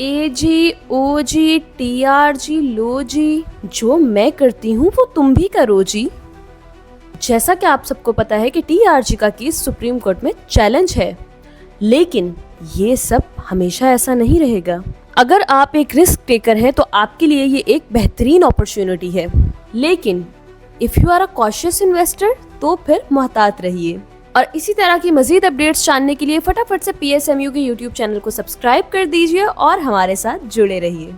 ए जी, ओ जी, T R G, लो जी, जो मैं करती हूँ वो तुम भी करो जी। जैसा कि आप सबको पता है कि टी आर जी का केस सुप्रीम कोर्ट में चैलेंज है, लेकिन ये सब हमेशा ऐसा नहीं रहेगा। अगर आप एक रिस्क टेकर हैं तो आपके लिए ये एक बेहतरीन अपॉर्चुनिटी है, लेकिन if you are a cautious investor तो फिर मुहतात रहिए। और इसी तरह की मजीद अपडेट्स जानने के लिए फटाफट से PSMU के YouTube चैनल को सब्सक्राइब कर दीजिए और हमारे साथ जुड़े रहिए।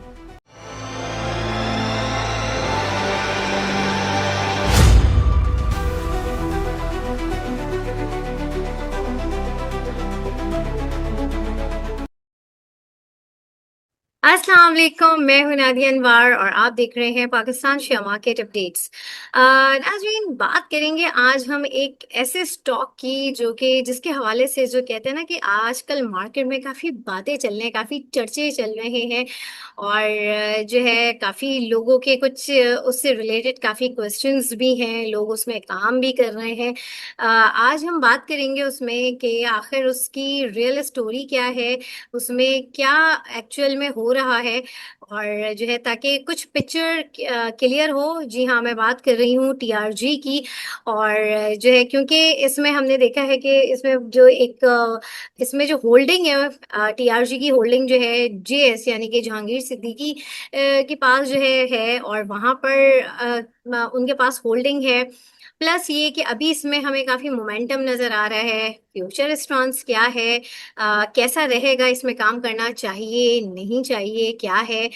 अस्सलाम वालेकुम, मैं हूं नादिया अनवर और आप देख रहे हैं पाकिस्तान शेयर मार्केट अपडेट्स। नाज़रीन, बात करेंगे आज हम एक ऐसे स्टॉक की जो कि जिसके हवाले से जो कहते हैं ना कि आजकल मार्केट में काफ़ी बातें चल रहे हैं, काफ़ी चर्चे चल रहे हैं और जो है काफ़ी लोगों के कुछ उससे रिलेटेड काफ़ी क्वेश्चंस भी हैं, लोग उसमें काम भी कर रहे हैं। आज हम बात करेंगे उसमें कि आखिर उसकी रियल स्टोरी क्या है, उसमें क्या एक्चुअल में हो रहा है और जो है ताकि कुछ पिक्चर क्लियर हो। जी हाँ, मैं बात कर रही हूँ टीआरजी की। और जो है क्योंकि इसमें हमने देखा है कि इसमें जो एक इसमें जो होल्डिंग है, टीआरजी की होल्डिंग जो है जेएस यानी कि जहांगीर सिद्दीकी के पास जो है और वहाँ पर उनके पास होल्डिंग है। प्लस ये कि अभी इसमें हमें काफ़ी मोमेंटम नज़र आ रहा है। फ्यूचर स्टॉन्स क्या है, कैसा रहेगा, इसमें काम करना चाहिए नहीं चाहिए, क्या है,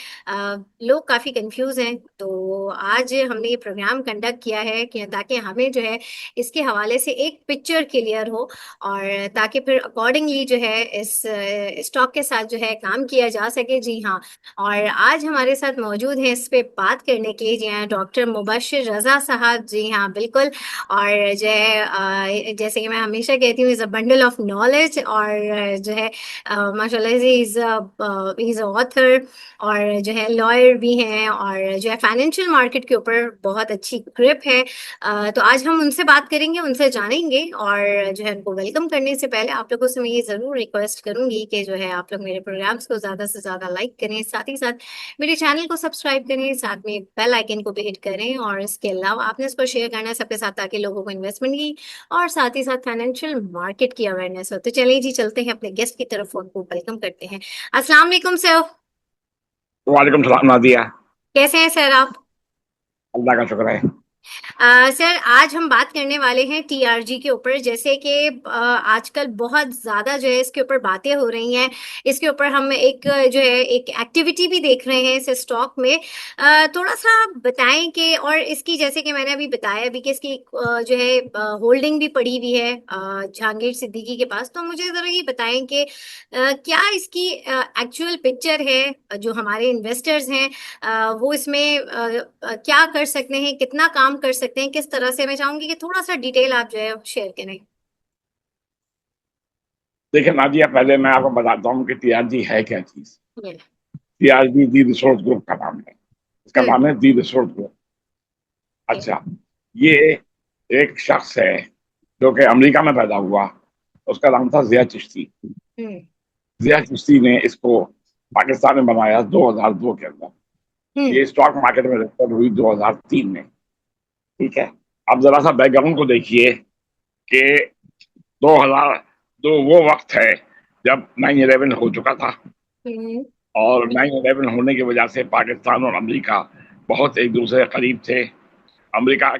लोग काफ़ी कंफ्यूज हैं। तो आज हमने ये प्रोग्राम कंडक्ट किया है कि ताकि हमें जो है इसके हवाले से एक पिक्चर क्लियर हो और ताकि फिर अकॉर्डिंगली जो है इस स्टॉक के साथ जो है काम किया जा सके। जी हाँ, और आज हमारे साथ मौजूद हैं इस पे बात करने के लिए जी हाँ डॉक्टर मुबशिर रज़ा साहब। जी हाँ बिल्कुल। और जो है जैसे कि मैं हमेशा कहती हूँ, is a bundle of knowledge और जो है माशाल्लाह से इज़ ऑथर और जो है लॉयर भी हैं और जो है फाइनेंशियल मार्केट के ऊपर बहुत अच्छी ग्रिप है। तो आज हम उनसे बात करेंगे, उनसे जानेंगे और जो है उनको वेलकम करने से पहले आप लोगों से मैं ये ज़रूर रिक्वेस्ट करूँगी कि जो है आप लोग मेरे प्रोग्राम्स को ज़्यादा से ज़्यादा लाइक करें, साथ ही साथ मेरे चैनल को सब्सक्राइब करें, साथ में बेल आइकन को भी हिट करें और इसके अलावा आपने इसको शेयर करना है सबके साथ ताकि लोगों को इन्वेस्टमेंट की और साथ ही साथ फाइनेंशियल मार्केट की अवेयरनेस हो। तो चलिए जी, चलते हैं अपने गेस्ट की तरफ, उनको वेलकम करते हैं। अस्सलाम वालेकुम सर। वालेकुम सलाम नादिया। कैसे हैं सर आप? अल्लाह का शुक्र है। सर, आज हम बात करने वाले हैं टीआरजी के ऊपर। जैसे कि आजकल बहुत ज़्यादा जो है इसके ऊपर बातें हो रही हैं। इसके ऊपर हम एक जो है एक एक्टिविटी भी देख रहे हैं इस स्टॉक में। थोड़ा-सा बताएँ कि और इसकी जैसे कि मैंने अभी बताया भी कि इसकी जो है होल्डिंग भी पड़ी हुई है जहांगीर सिद्दीकी के पास। तो मुझे ज़रा ये बताएँ कि क्या इसकी एक्चुअल पिक्चर है जो हमारे इन्वेस्टर्स हैं वो इसमें क्या कर सकते हैं, कितना काम कर सकते हैं, किस तरह से? मैं चाहूँगी कि थोड़ा-सा डिटेल आप जो है शेयर करें। देखिए नादिया, पहले मैं आपको बताता हूँ कि टीआरजी है क्या चीज। ये टीआरजी दी रिसोर्स ग्रुप का नाम है। इसका हुँ, नाम है दी रिसोर्स ग्रुप। ओके। अच्छा, ये एक शख्स है जो कि अमेरिका में पैदा हुआ। उसका नाम था जिया चिश्ती। हुँ, जिया चिश्ती ने इसको पाकिस्तान में बनाया 2002 के अंदर। हुँ, ये स्टॉक मार्केट में रजिस्टर हुई 2003 में। ठीक है। अब जरा सा बैकग्राउंड को देखिए कि 2000 जो वो वक्त है जब 9/11 हो चुका था हुँ, और 9/11 होने की वजह से पाकिस्तान और अमेरिका बहुत एक दूसरे के करीब थे। अमेरिका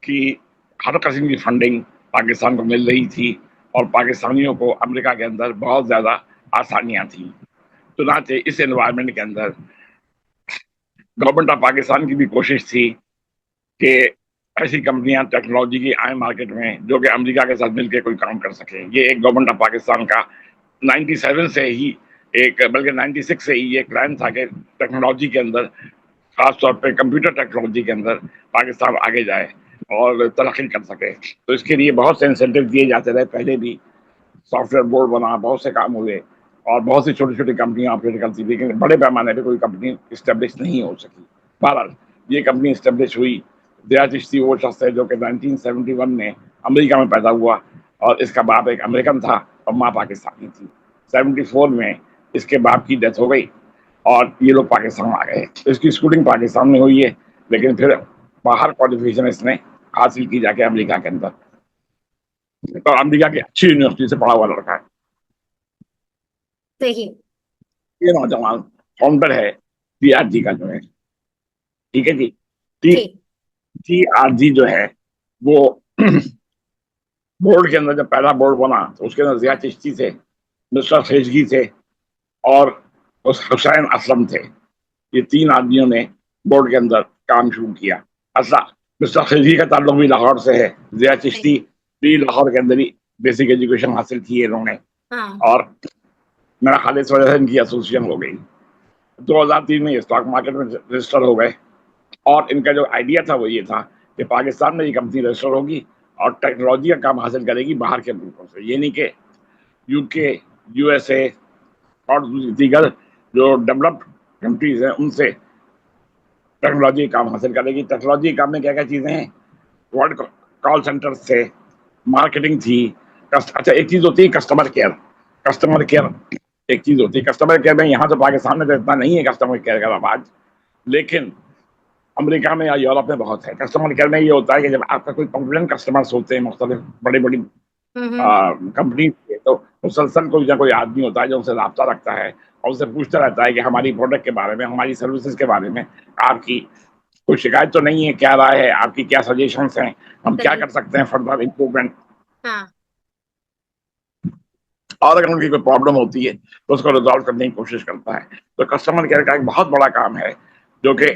की हर किस्म की फंडिंग पाकिस्तान को मिल रही थी और पाकिस्तानियों को अमेरिका के अंदर बहुत ज़्यादा आसानियाँ थी। चुनाचे इस एनवायरनमेंट के अंदर गवर्नमेंट ऑफ पाकिस्तान की भी कोशिश थी कि ऐसी कंपनियां टेक्नोलॉजी की आए मार्केट में जो कि अमेरिका के साथ मिलकर कोई काम कर सके। ये एक गवर्नमेंट ऑफ पाकिस्तान का 97 से ही एक बल्कि 96 से ही ये प्लान था कि टेक्नोलॉजी के अंदर, खास तौर पे कंप्यूटर टेक्नोलॉजी के अंदर पाकिस्तान आगे जाए और तरक्की कर सके। तो इसके लिए बहुत से इंसेंटिव दिए जाते रहे। पहले भी सॉफ्टवेयर बोर्ड बना, बहुत से काम हुए और बहुत सी छोटी छोटी कंपनियां ऑपरेट करती थी, लेकिन बड़े पैमाने पर कोई कंपनी इस्टेब्लिश नहीं हो सकी। बहरहाल ये कंपनी इस्टेब्लिश हुई। दया चिश्ती वो शख्स है जो कि 1971 में अमेरिका में पैदा हुआ और इसका बाप एक अमेरिकन था और माँ पाकिस्तानी थी। 74 में इसके बाप की डेथ हो गई और ये लोग पाकिस्तान आ गए। इसकी स्कूलिंग पाकिस्तान में हुई है, लेकिन फिर बाहर क्वालिफिकेशन इसने हासिल की जाके अमेरिका के अंदर, और अमेरिका की अच्छी यूनिवर्सिटी से पढ़ा हुआ लड़का है। सही। ये नौजवान फाउंडर है टीआरजी का जो है, ठीक है जी। टी ठीक। टीआरजी जो है वो बोर्ड के अंदर जब पहला बोर्ड बना तो उसके अंदर जिया हाँ। चिश्ती थे, मिस्टर खिलजी थे, और उस हुसैन असलम थे। ये तीन आदमियों ने बोर्ड के अंदर काम शुरू किया। अच्छा, मिस्टर खिलजी का ताल्लुक भी लाहौर से है, जिया सही। चिश्ती भी लाहौर के अंदर ही बेसिक एजुकेशन हासिल की है इन्होंने, हाँ। और मेरा ख्याल इस वजह से इनकी एसोसिएशन हो गई। 2003 में ये स्टॉक मार्केट में रजिस्टर हो गए, और इनका जो आइडिया था वो ये था कि पाकिस्तान में ये कंपनी रजिस्टर होगी और टेक्नोलॉजी का काम हासिल करेगी बाहर के मुल्कों से, ये नहीं कि यूके, यूएसए और दीगर जो डेवलप्ड कंट्रीज हैं उनसे टेक्नोलॉजी काम हासिल करेगी। टेक्नोलॉजी काम में क्या क्या चीज़ें हैं, वर्ल्ड कॉल सेंटर थे, मार्केटिंग थी, अच्छा एक चीज़ होती है कस्टमर केयर। कस्टमर केयर एक चीज़ होती है, कस्टमर केयर में यहाँ तो पाकिस्तान में तो इतना नहीं है कस्टमर केयर का रवाज, लेकिन अमेरिका में या यूरोप में बहुत है। कस्टमर केयर में ये होता है कि जब आपका कोई कंप्लेंट कस्टमर्स होते हैं मुख्तलिफ बड़ी बड़ी हम्म। कंपनी, तो मुसलसल कोई ना कोई आदमी होता है जो उनसे रब्ता रखता है और उनसे पूछता रहता है कि हमारी प्रोडक्ट के बारे में, हमारी सर्विसेज के बारे में आपकी कोई शिकायत तो नहीं है, क्या राय है आपकी, क्या सजेशंस हैं, हम क्या सही। कर सकते हैं फर्दर इम्प्रूवमेंट। हाँ। और अगर उनकी कोई प्रॉब्लम होती है तो उसको रिजॉल्व करने की कोशिश करता है। तो कस्टमर केयर का एक बहुत बड़ा काम है जो कि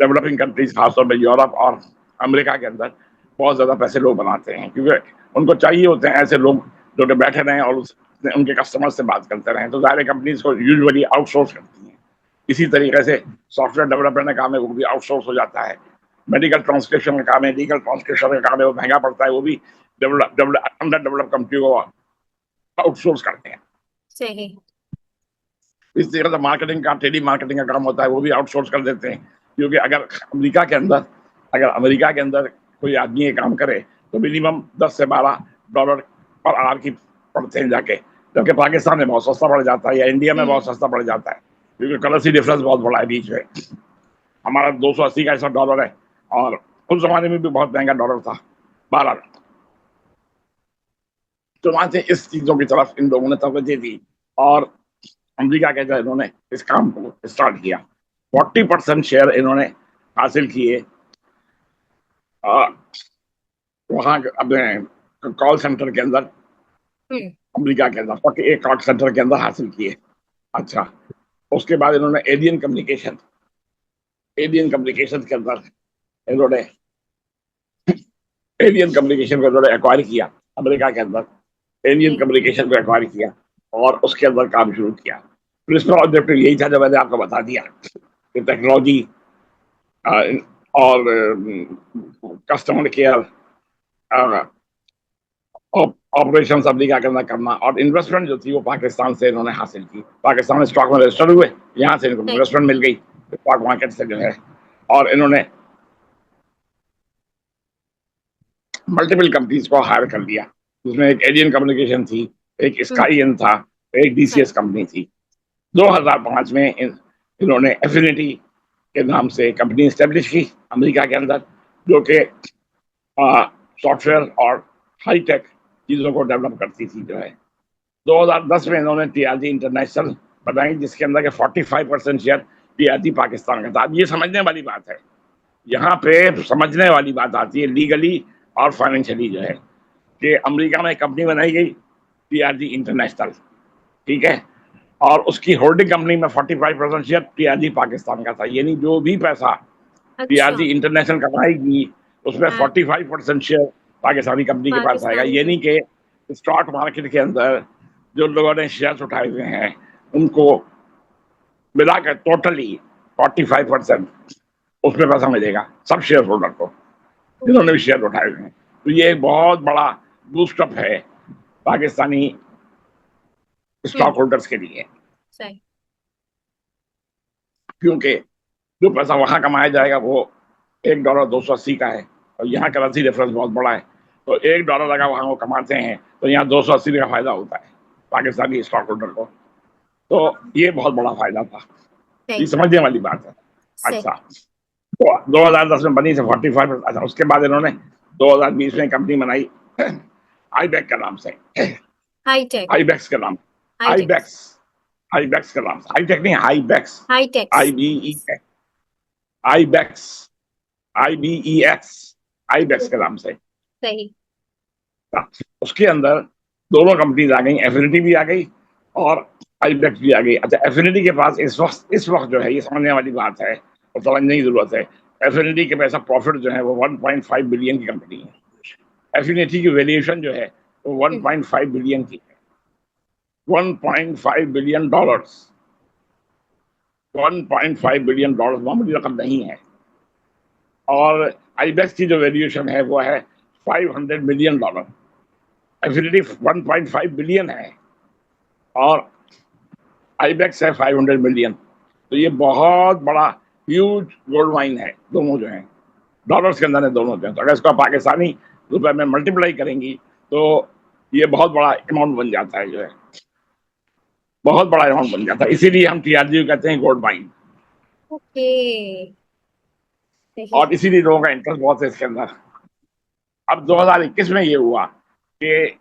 डेवलपिंग कंट्रीज खासतौर पर यूरोप और अमेरिका के अंदर बहुत ज्यादा पैसे लोग बनाते हैं, क्योंकि उनको चाहिए होते हैं ऐसे लोग जो कि बैठे रहें और उनके कस्टमर से बात करते रहें। तो ज़ाहिर कंपनीज को यूजुअली आउटसोर्स करती हैं। इसी तरीके से सॉफ्टवेयर डेवलपमेंट का काम है वो भी आउटसोर्स हो जाता है। मेडिकल ट्रांसक्रिप्शन का काम है, लीगल ट्रांसक्रिप्शन का काम है, वो महंगा पड़ता है, वो भी अंडर डेवलप कंपनी को आउटसोर्स करते हैं। सही। इस तरह से मार्केटिंग का, टेली मार्केटिंग का काम होता है, वो भी आउटसोर्स कर देते हैं। क्योंकि अगर अमेरिका के अंदर कोई आदमी ये काम करे तो मिनिमम 10 से 12 डॉलर पर आवर की पड़ते हैं जाके, जबकि पाकिस्तान में बहुत सस्ता पड़ जाता है या इंडिया में बहुत सस्ता पड़ जाता है, क्योंकि करेंसी डिफरेंस बहुत बड़ा है बीच में। हमारा 280 का ऐसा डॉलर है, और उस जमाने में भी बहुत महंगा डॉलर था 12। तो वहां से इस चीजों की तरफ इन लोगों ने तवज्जो दी, और अमेरिका के अंदर इन्होंने इस काम को स्टार्ट किया। 40% शेयर इन्होंने हासिल किए वहां अपने कॉल सेंटर के अंदर, हम्म। अमेरिका के अंदर 41 कॉल सेंटर के अंदर हासिल किए। अच्छा, उसके बाद इन्होंने एलियन कम्युनिकेशन के अंदर इन्होंने एलियन कम्युनिकेशन को इन्होंने एक्वायर किया अमेरिका के अंदर, एलियन कम्युनिकेशन को एक्वायर किया और उसके अंदर काम शुरू किया। प्रिंसिपल ऑब्जेक्टिव यही था जो मैंने आपको बता दिया कि टेक्नोलॉजी और कस्टमर केयर, ऑपरेशन अमेरिका के अंदर करना, और इन्वेस्टमेंट जो थी वो पाकिस्तान से इन्होंने हासिल की। पाकिस्तान में स्टॉक में रजिस्टर हुए, यहाँ से इनको सही। इन्वेस्टमेंट मिल गई स्टॉक मार्केट से जो है, और इन्होंने मल्टीपल कंपनीज को हायर कर लिया, जिसमें एक एलियन कम्युनिकेशन थी, एक स्काईएन था, एक डीसीएस कंपनी थी। 2005 में इन्होंने एफिनिटी के नाम से कंपनी स्टेब्लिश की अमेरिका के अंदर, जो कि सॉफ्टवेयर और हाई टेक चीज़ों को डेवलप करती थी जो है। 2010 में इन्होंने टीआरजी इंटरनेशनल बनाई, जिसके अंदर के 45% शेयर टीआरजी पाकिस्तान का था। अब ये समझने वाली बात है, यहाँ पे समझने वाली बात आती है लीगली और फाइनेंशियली जो है, कि अमेरिका में कंपनी बनाई गई टीआरजी इंटरनेशनल, ठीक है, और उसकी होल्डिंग कंपनी में 45% शेयर टीआरजी पाकिस्तान का था। यानी जो भी पैसा अच्छा। टीआरजी इंटरनेशनल कमाएगी उसमें हाँ। 45% शेयर पाकिस्तानी कंपनी के पास आएगा। पाकिस्तानी ये की। नहीं कि स्टॉक मार्केट के अंदर जो लोगों ने शेयर उठाए हुए हैं उनको मिलाकर टोटली 45% उसमें पैसा मिलेगा सब शेयर होल्डर को, जिन्होंने भी शेयर उठाए हुए हैं। तो ये एक बहुत बड़ा बूस्टअप है पाकिस्तानी स्टॉक होल्डर्स के लिए, सही। क्योंकि जो पैसा वहां कमाया जाएगा वो $1 280 का है, और यहाँ करेंसी डिफरेंस बहुत बड़ा है। तो $1 अगर वहां वो कमाते हैं तो यहाँ 280 का फायदा होता है पाकिस्तानी स्टॉक होल्डर को। तो ये बहुत बड़ा फायदा था, ये सही समझने वाली बात है। सही। अच्छा, तो 2010 में बनी थी 45। अच्छा, उसके बाद इन्होंने 2020 में कंपनी बनाई आईबैक के नाम से, हाईटेक। आईबैक्स के नाम, हाईटेक। आईबैक्स, आईबैक्स के नाम से, हाईटेक नहीं, हाईबैक्स, Hitex. IBE, Ibex, IBEX, Ibex के नाम से। सही। उसके अंदर दोनों कंपनीज आ गई, एफिनिटी भी आ गई और आईबैक्स भी आ गई। अच्छा, एफिनिटी के पास इस वक्त जो है, ये समझने वाली बात है और समझने की जरूरत है, एफिनिटी के पैसा प्रॉफिट जो है वो 1.5 बिलियन की कंपनी है। एफिनिटी की वैल्यूएशन जो है वो 1.5 बिलियन की है, 1.5 बिलियन डॉलर्स, 1.5 बिलियन डॉलर मामूली रकम नहीं है। और आईबैक्स की जो वैल्यूएशन है वो है 500 मिलियन डॉलर। एफिनिटी 1.5 बिलियन है और आईबैक्स है 500 मिलियन। तो ये बहुत बड़ा ह्यूज गोल्ड माइन है, दोनों जो है डॉलर्स के अंदर है दोनों जो है। तो अगर इसको पाकिस्तानी रुपए में मल्टीप्लाई करेंगी तो ये बहुत बड़ा अमाउंट बन जाता है, जो है बहुत बड़ा अमाउंट बन जाता है। इसीलिए हम TRG कहते हैं गोल्ड माइन, ओके। सही। और इसीलिए लोगों का इंटरेस्ट बहुत है इसके अंदर। अब 2021 में ये हुआ कि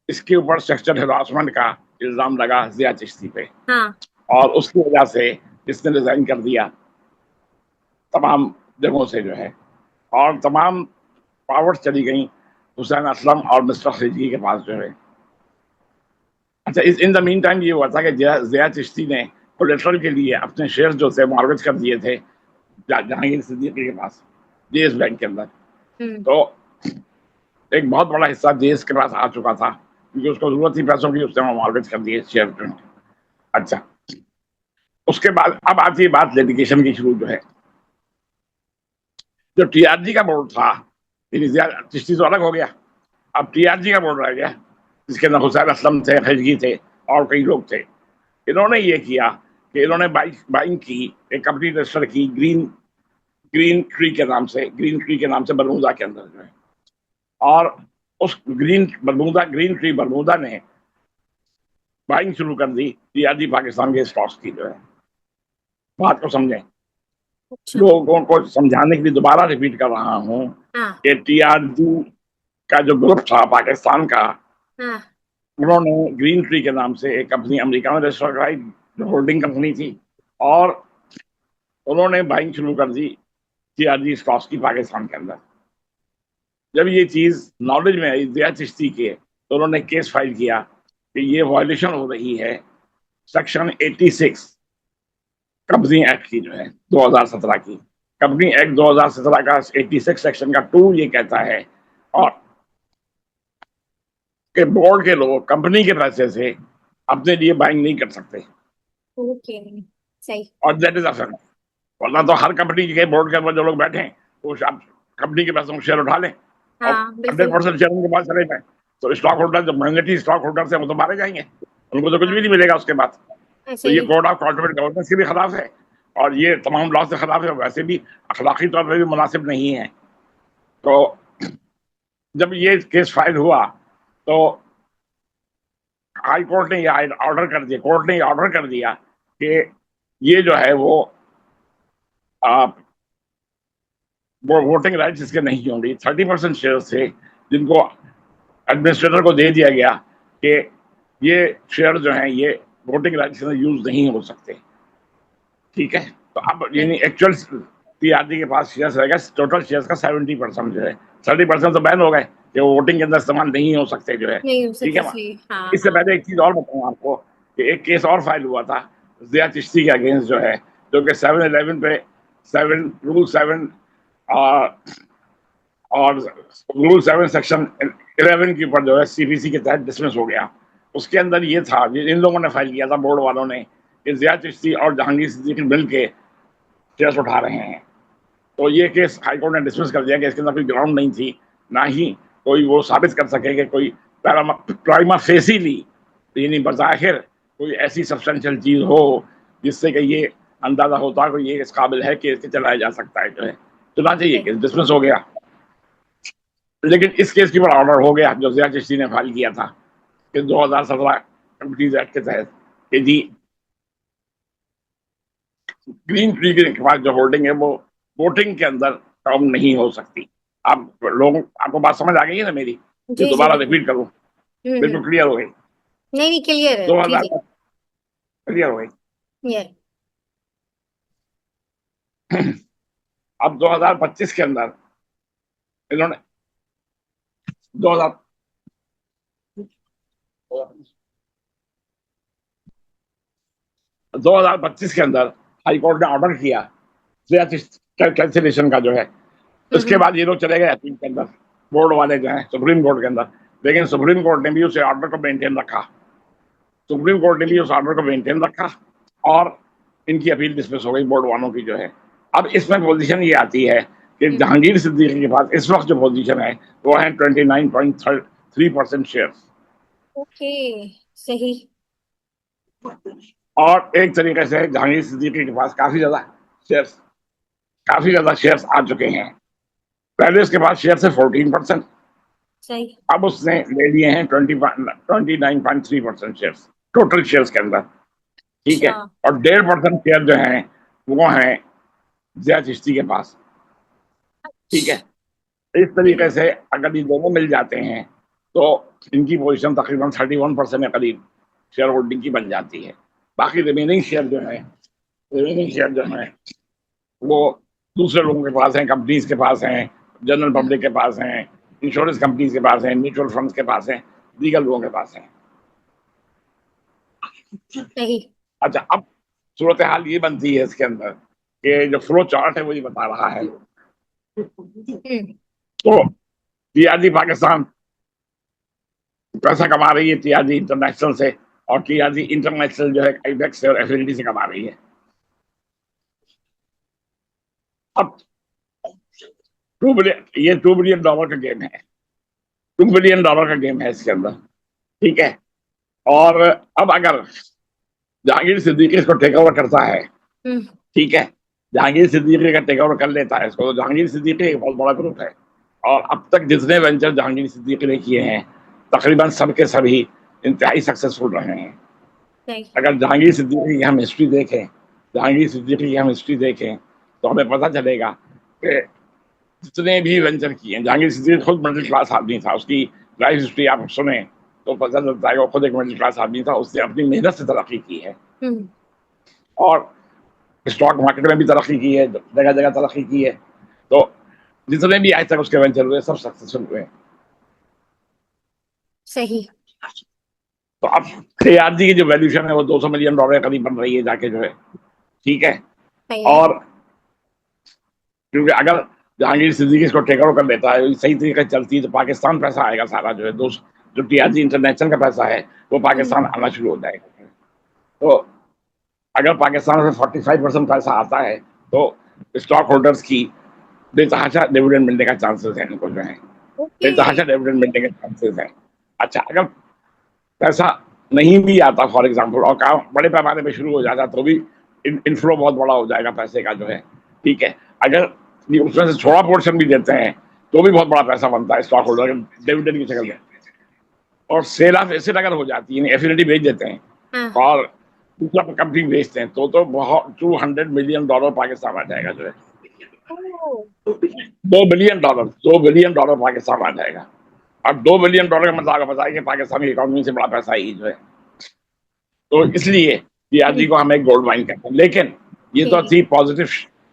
इसके ऊपर सेक्सुअल हरासमेंट का इल्जाम लगा जिया चिश्ती पे, हाँ। और उसकी वजह से इसने रिजाइन कर दिया तमाम जगहों से जो है, और तमाम पावर्स चली गई हुसैन असलम और मिस्टर खिलजी के पास जो है। अच्छा, इस इन द मीन टाइम ये हुआ था कि जिया चिश्ती ने कोलेट्रल के लिए अपने शेयर जो थे मॉर्गेज कर दिए थे जहांगीर सिद्दीकी के पास, JS बैंक के अंदर। हम्म। तो एक बहुत बड़ा हिस्सा JS के पास आ चुका था क्योंकि उसको जरूरत थी पैसों की, उसने मॉर्गेज कर दिए शेयर जो है। अच्छा, उसके बाद अब आती है बात लिटिगेशन की शुरू जो है। जो TRG का बोर्ड था, चिश्ती तो अलग हो गया, अब TRG का बोर्ड रह गया जिसके अंदर हुसैन असलम थे, खिलजी थे और कई लोग थे। इन्होंने ये किया कि इन्होंने बाइंग की, एक कंपनी रजिस्टर की ग्रीन ग्रीन ट्री के नाम से, ग्रीन ट्री के नाम से बरमूदा के अंदर जो है। और उस ग्रीन ट्री बरमूदा ने बाइंग शुरू कर दी TRG पाकिस्तान के स्टॉक्स की जो है। बात को समझें, अच्छा। लोगों को समझाने के लिए दोबारा रिपीट कर रहा हूँ हाँ। कि TRG का जो ग्रुप था पाकिस्तान का, हाँ। उन्होंने ग्रीन ट्री के नाम से एक कंपनी अमेरिका में रजिस्टर कराई जो होल्डिंग कंपनी थी, और उन्होंने बाइंग शुरू कर दी TRG स्टॉक्स की पाकिस्तान के अंदर। जब ये चीज नॉलेज में आई जिया चिश्ती के, तो उन्होंने केस फाइल किया कि ये वायलेशन हो रही है सेक्शन 86 कंपनी एक्ट की जो है 2017 की। कंपनी एक्ट 2017 का 86 सेक्शन का 2 ये कहता है और कि बोर्ड के लोग कंपनी के पैसे से अपने लिए बाइंग नहीं कर सकते, ओके। सही। और दैट इज अफेक्ट। वरना तो हर कंपनी के बोर्ड के अंदर जो लोग बैठे हैं वो कंपनी के पैसों को शेयर उठा लें और हाँ बिल्कुल। 100% शेयर उनके पास चले जाए। तो स्टॉक होल्डर, जो मैग्नेटिक स्टॉक होल्डर है, वो तो मारे जाएंगे, उनको तो कुछ भी नहीं मिलेगा उसके बाद। ऐसे तो ये ही। कोड ऑफ कॉर्पोरेट गवर्नेंस के भी खिलाफ है और ये तमाम लॉ के खिलाफ है, वैसे भी अखलाकी तौर पर भी मुनासिब नहीं है। तो जब ये केस फाइल हुआ तो हाई कोर्ट ने यह ऑर्डर कर दिया, कोर्ट ने ऑर्डर कर दिया कि ये जो है वो वोटिंग राइट्स इसके नहीं होंगे। 30% शेयर थे जिनको एडमिनिस्ट्रेटर को दे दिया गया कि ये शेयर जो हैं ये वोटिंग राइट्स में यूज नहीं हो सकते। ठीक है, तो अब यानी एक्चुअल TRG के पास शेयर्स रहेगा, टोटल शेयर्स का 70% जो है, 30% तो बैन हो गए कि वो वोटिंग के अंदर इस्तेमाल नहीं हो सकते जो है। नहीं हो ठीक सकते। है, सही। हाँ इससे हाँ। पहले एक चीज और बताऊं आपको कि एक केस और फाइल हुआ था जिया चिश्ती के अगेंस्ट जो है, जो कि 7-11 पे 7 और रूल 7 सेक्शन 11 के ऊपर जो है CPC के तहत डिसमिस हो गया। उसके अंदर ये था, इन लोगों ने फाइल किया था, बोर्ड वालों ने, कि जिया चिश्ती और जहांगीर सिद्दीकी मिल के केस उठा रहे हैं। तो ये केस हाईकोर्ट ने डिसमिस कर दिया कि इसके अंदर कोई ग्राउंड नहीं थी, ना ही कोई वो साबित कर सके कि कोई प्राइमा फेसीली, यानी बज़ाहिर कोई ऐसी सब्सटेंशियल चीज हो जिससे कि ये अंदाजा होता है कि ये इस काबिल है कि इसके चलाया जा सकता है जो है। चुनाचे ये केस डिसमिस हो गया। लेकिन इस केस के ऊपर ऑर्डर हो गया जो जिया चिश्ती ने फाइल किया था कि 2017 कंपनीज एक्ट के तहत कि जी ग्रीन ट्री के पास जो होल्डिंग है वो वोटिंग के अंदर कम नहीं हो सकती। आप लोगों आपको बात समझ आ गई है ना मेरी? ये जी जी दोबारा बिल्कुल। रिपीट करूं? बिल्कुल क्लियर हो गई? नहीं नहीं, क्लियर है, दो ठीक हजार है। क्लियर हो गई? ये अब 2025 के अंदर इन्होंने 2000 2025 के अंदर हाई कोर्ट ने ऑर्डर किया कैंसिलेशन का जो है। इसके हम्म। बाद ये लोग चले गए अपील के अंदर, बोर्ड वाले जो है सुप्रीम कोर्ट के अंदर। लेकिन सुप्रीम कोर्ट ने भी उस ऑर्डर को मेंटेन रखा। सुप्रीम कोर्ट ने भी उस ऑर्डर को मेंटेन रखा और इनकी अपील डिसमिस हो गई बोर्ड वालों की जो है। अब इसमें पोजीशन ये आती है कि हम्म। जहांगीर सिद्दीकी के पास इस वक्त जो पोजीशन है वो है 29.3% शेयर। ओके, सही। और एक तरीके से जहांगीर सिद्दीकी के पास काफी ज्यादा शेयर्स आ चुके हैं। पहले उसके पास शेयर से 14%, सही। अब उसने ले लिए हैं 29.3% शेयर टोटल शेयर्स के अंदर। ठीक है। अच्छा। और 1.5% शेयर जो है वो है ज़िया चिश्ती के पास। ठीक है। इस तरीके सही। से अगर ये दोनों मिल जाते हैं तो इनकी पोजीशन तकरीबन 31% के करीब शेयर होल्डिंग की बन जाती है। बाकी रिमेनिंग शेयर जो है वो दूसरे लोगों के पास हैं, कंपनीज के पास हैं, जनरल हम्म। पब्लिक के पास हैं, इंश्योरेंस कंपनीज के पास हैं, म्यूचुअल फंड्स के पास हैं, लीगल लोगों के पास हैं। सही। अच्छा, अब सूरत हाल ये बनती है इसके अंदर कि जो फ्लो चार्ट है वो ये बता रहा है। हम्म। तो टीआरडी पाकिस्तान पैसा कमा रही है टीआरडी इंटरनेशनल से, और टीआरडी इंटरनेशनल जो है आईबेक्स से और एफएलडी से कमा रही है। अब 2 बिलियन का गेम है। $2 बिलियन का गेम है इसके अंदर। ठीक है। और अब अगर जहांगीर सिद्दीकी इसको टेक ओवर करता है, हम्म। ठीक है, जहांगीर सिद्दीकी का टेक ओवर कर लेता है इसको, तो जहांगीर सिद्दीकी एक बहुत बड़ा ग्रुप है। और अब तक जितने वेंचर जहांगीर सिद्दीकी ने किए हैं तकरीबन सब के सभी इंतहाई सक्सेसफुल रहे हैं। सही। अगर जहांगीर सिद्दीकी की हम हिस्ट्री देखें तो हमें पता चलेगा कि जितने भी वेंचर किए हैं, जहांगीर सिद्दीकी खुद मिडिल क्लास आदमी था। उसकी लाइफ हिस्ट्री आप सुने तो पता चलता है कि वो खुद एक मिडिल क्लास आदमी था। उसने अपनी मेहनत से तरक्की की है हम्म। और स्टॉक मार्केट में भी तरक्की की है, जगह जगह तरक्की की है। तो जितने भी आज तक उसके वेंचर हुए सब सक्सेसफुल हुए। सही। तो अब केआरजी की जो वैल्यूशन है वो $200 मिलियन के करीब बन रही है जाके जो है। ठीक है। सही है। और क्योंकि अगर जहांगीर सिद्दीकी इसको टेक ओवर कर लेता है, सही तरीके से चलती है, तो पाकिस्तान पैसा आएगा सारा जो है, जो टीआरजी इंटरनेशनल का पैसा है वो पाकिस्तान हम्म। आना शुरू हो जाएगा। तो अगर पाकिस्तान से 45% पैसा आता है तो स्टॉक होल्डर्स की बेतहाशा डिविडेंड मिलने का चांसेस है इनको जो है, ओके। बेतहाशा डिविडेंड मिलने के चांसेस है। अच्छा, अगर पैसा नहीं भी आता फॉर एग्जाम्पल और काम बड़े पैमाने पे शुरू हो जाता तो भी इनफ्लो बहुत बड़ा हो जाएगा पैसे का जो है। ठीक है। अगर ये उसमें से थोड़ा पोर्शन भी देते हैं तो भी बहुत बड़ा पैसा बनता है स्टॉक होल्डर डिविडेंड की शक्ल में। और सेल ऑफ एसेट अगर हो जाती है, एफिनिटी बेच देते हैं हाँ। और दूसरा कंपनी बेचते हैं तो बहुत $200 मिलियन पाकिस्तान आ जाएगा जो है। ओह। $2 बिलियन पाकिस्तान आ जाएगा। अब $2 बिलियन का मतलब आपको पता है कि पाकिस्तान की इकोनॉमी से बड़ा पैसा ही जो है। तो इसलिए टीआरजी को हम एक गोल्ड माइन कहते हैं। लेकिन ये तो ठीक है। थी पॉजिटिव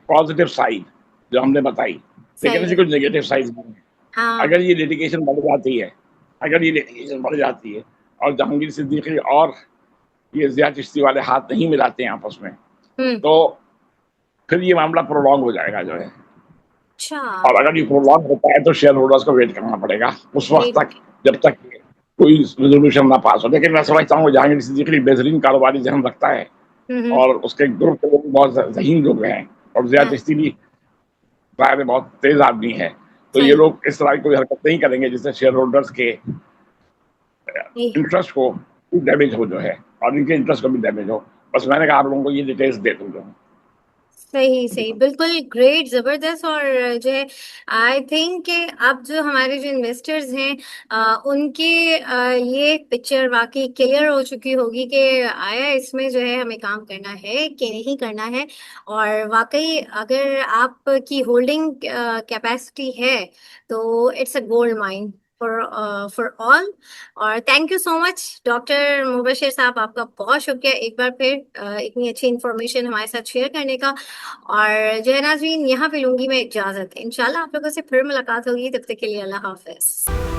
पॉजिटिव साइड जो हमने बताई। लेकिन सही इसकी है। कुछ नेगेटिव साइड भी है। हाँ। अगर ये लिटिगेशन बढ़ जाती है अगर ये लिटिगेशन बढ़ जाती है और जहांगीर सिद्दीकी और ये ज़िया चिश्ती वाले हाथ नहीं मिलाते हैं आपस में, हम्म। तो फिर ये मामला प्रोलॉन्ग हो जाएगा जो है। अच्छा। और अगर ये प्रोलॉन्ग होता है तो शेयर होल्डर्स को वेट करना पड़ेगा उस वक्त तक, वेट। जब तक कोई रेजोल्यूशन ना पास हो। लेकिन मैं समझता हूँ जहांगीर सिद्दीकी बेहतरीन कारोबारी जहन रखता है हम्म। और उसके ग्रुप के लोग बहुत जहीन लोग हैं, और ज़िया हाँ। चिश्ती भी शायद बहुत तेज आदमी है। तो ये सही। लोग इस तरह की कोई हरकत नहीं करेंगे जिससे शेयर होल्डर्स के ये इंटरेस्ट को डैमेज हो जो है, और इनके इंटरेस्ट को भी डैमेज हो। बस मैंने कहा आप लोगों को ये डिटेल्स दे दूँ जो है। सही सही, बिल्कुल ग्रेट, जबरदस्त। और जो है आई थिंक कि अब जो हमारे जो इन्वेस्टर्स हैं उनके ये पिक्चर वाकई क्लियर हो चुकी होगी कि आया इसमें जो है हमें काम करना है कि नहीं करना है। और वाकई अगर आपकी होल्डिंग कैपेसिटी है तो it's a gold mine for all. और thank you so much doctor Mubashir साहब, आपका बहुत शुक्रिया एक बार फिर इतनी अच्छी इन्फॉर्मेशन हमारे साथ शेयर करने का। और जो है नाज़रीन, यहाँ पे लूंगी मैं इजाजत। इंशाल्लाह आप लोगों से फिर मुलाकात होगी, तब तक के लिए अल्लाह हाफिज।